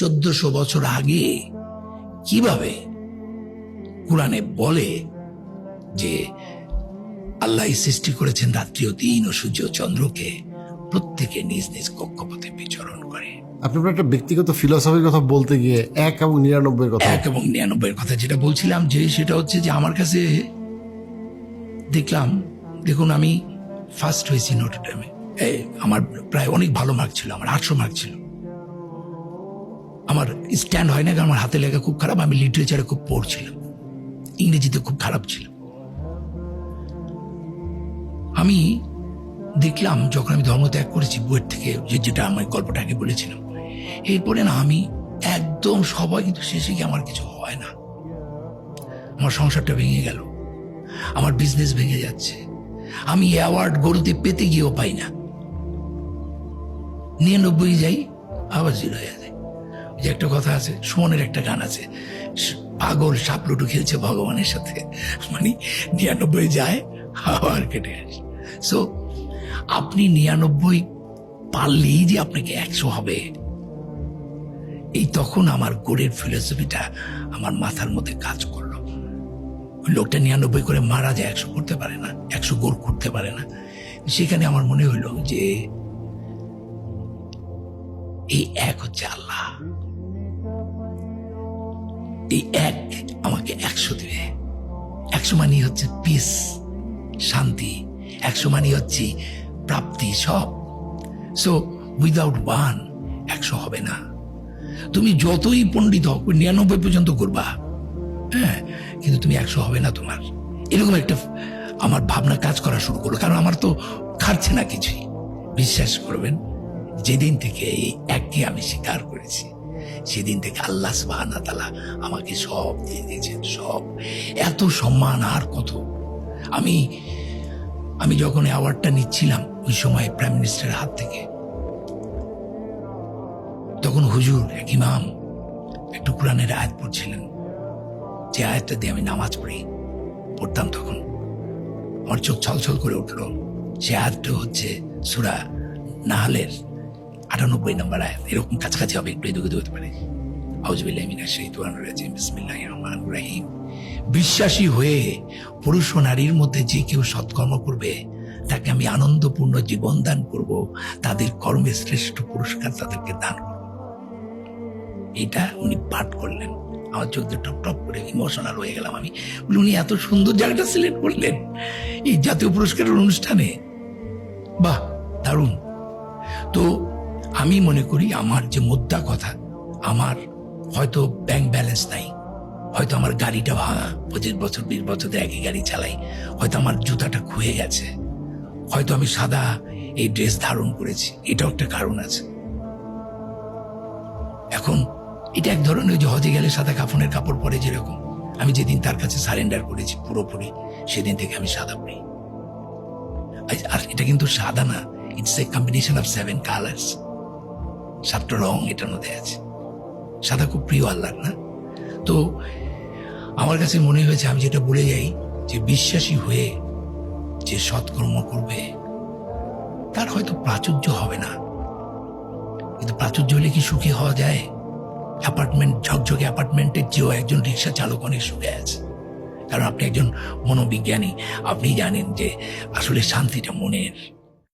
1400 বছর আগে কিভাবে কোরআনে বলে যে আল্লাহ সৃষ্টি করেছেন রাত্রি ও দিন ও সূর্য ও চন্দ্রকে, প্রত্যেকে নিজ নিজ কক্ষপথে বিচরণ করে। আপনি একটা ব্যক্তিগত ফিলসফির কথা বলতে গিয়ে 1 এবং 99 কথা 1 এবং 99 কথা যেটা বলছিলাম, যে সেটা হচ্ছে যে আমার কাছে দেখলাম, দেখুন আমি ফার্স্ট হয়েছি নটর ডেমে, আমার প্রায় অনেক ভালো মার্ক ছিল, আমার 800 মার্ক ছিল। আমার স্ট্যান্ড হয় না, কারণ আমার হাতে লেখা খুব খারাপ, আমি লিটারেচারে খুব পড়ছিলাম, ইংরেজিতে খুব খারাপ ছিল। আমি দেখলাম যখন আমি ধর্ম ত্যাগ করেছি বইয়ের থেকে, যেটা আমার গল্পটা আগে বলেছিলাম, এরপরে না আমি একদম সবাই, কিন্তু শেষে গিয়ে আমার কিছু হয় না। আমার সংসারটা ভেঙে গেল, আমার বিজনেস ভেঙে যাচ্ছে, আমি অ্যাওয়ার্ড গরুতে পেতে গিয়েও পাই না, 99 যাই আবার 0 হয়ে যায়। যে একটা কথা আছে, সুমনের একটা গান আছে, পাগল সাপ লুডু খেলছে ভগবানের সাথে, মানে 99 যায় আবার কেটে আসে। সো আপনি 99 পারলেই যে আপনাকে 100 হবে, এই তখন আমার গোড়ের ফিলোসফিটা আমার মাথার মধ্যে কাজ করলো। ওই লোকটা 99 করে মারা যায়, 100 করতে পারে না, 100 গোল করতে পারে না। সেখানে আমার মনে হইলো যে এই এক হচ্ছে আল্লাহ, এই এক আমাকে 100 দিবে। 100 মানে হচ্ছে পিস, শান্তি, 100 মানে হচ্ছে প্রাপ্তি, সব। সো উইদাউট 1 100 হবে না। তুমি যতই পণ্ডিত হোক 99 পর্যন্ত করবা, হ্যাঁ, কিন্তু তুমি 100 হবে না তোমার। এরকম একটা আমার ভাবনা কাজ করা শুরু করলো, কারণ আমার তো খাচ্ছে না কিছুই। বিশ্বাস করবেন, যেদিন থেকে এই এককে আমি স্বীকার করেছি, সেদিন থেকে আল্লাহ সুবহানাহু ওয়া তাআলা আমাকে সব দিয়ে দিয়েছেন, সব। এত সম্মান আর কত। আমি যখন অ্যাওয়ার্ডটা নিচ্ছিলাম ওই সময় প্রাইম মিনিস্টারের হাত থেকে, তখন হুজুর এক ইমাম একটু কোরআনের আয়াত পড়ছিলেন, যে আয়াতটা দিয়ে আমি নামাজ পড়তাম, তখন আমার চোখ ছলছল করে উঠলো। সে আয়াতটা হচ্ছে সূরা নাহলের 98 নম্বর আয়াত, এরকম কাছাকাছি হবে, একটু এদিকে হতে পারে। আউযুবিল্লাহি মিনাশ শাইতানির রাজিম, বিসমিল্লাহির রহমানির রহিম। বিশ্বাসী হয়ে পুরুষ ও নারীর মধ্যে যে কেউ সৎকর্ম করবে, তাকে আমি আনন্দপূর্ণ জীবন দান করব, তাদের কর্মে শ্রেষ্ঠ পুরস্কার তাদেরকে দান করব। এটা উনি পাঠ করলেন, আমার চোখ দিয়ে টপ টপ করে ইমোশনাল হয়ে গেলাম আমি। উনি এত সুন্দর জায়গাটা সিলেক্ট করলেন এই জাতীয় পুরস্কারের অনুষ্ঠানে, বাহ, দারুণ। তো আমি মনে করি আমার যে মুদ্রা কথা, আমার হয়তো ব্যাংক ব্যালেন্স নাই, হয়তো আমার গাড়িটা ভাঙা, 25 বছর 20 বছর একই গাড়ি চালাই, হয়তো আমার জুতাটা খুয়ে গেছে, হয়তো আমি সাদা এই ড্রেস ধারণ করেছি, এটাও একটা কারণ আছে। এখন এটা এক ধরনের, যে হজে গেলে সাদা কাফনের কাপড় পরে যেরকম, আমি যেদিন তার কাছে সারেন্ডার করেছি পুরোপুরি, সেদিন থেকে আমি সাদা পরি। আর এটা কিন্তু সাদা না, it's a combination of 7 colours, 7টা রং এটার মধ্যে আছে। সাদা খুব প্রিয় আল্লাহর, না? তো আমার কাছে মনে হয়েছে, আমি যেটা বলে যাই, যে বিশ্বাসী হয়ে যে সৎকর্ম করবে, তার হয়তো প্রাচুর্য হবে না, কিন্তু প্রাচুর্য হলে কি সুখী হওয়া যায়? অ্যাপার্টমেন্ট, ঝকঝকে অ্যাপার্টমেন্টের চেয়েও একজন রিক্সা চালক অনেক সুখে আছে, কারণ আপনি একজন মনোবিজ্ঞানী, আপনি জানেন যে আসলে শান্তিটা মনের।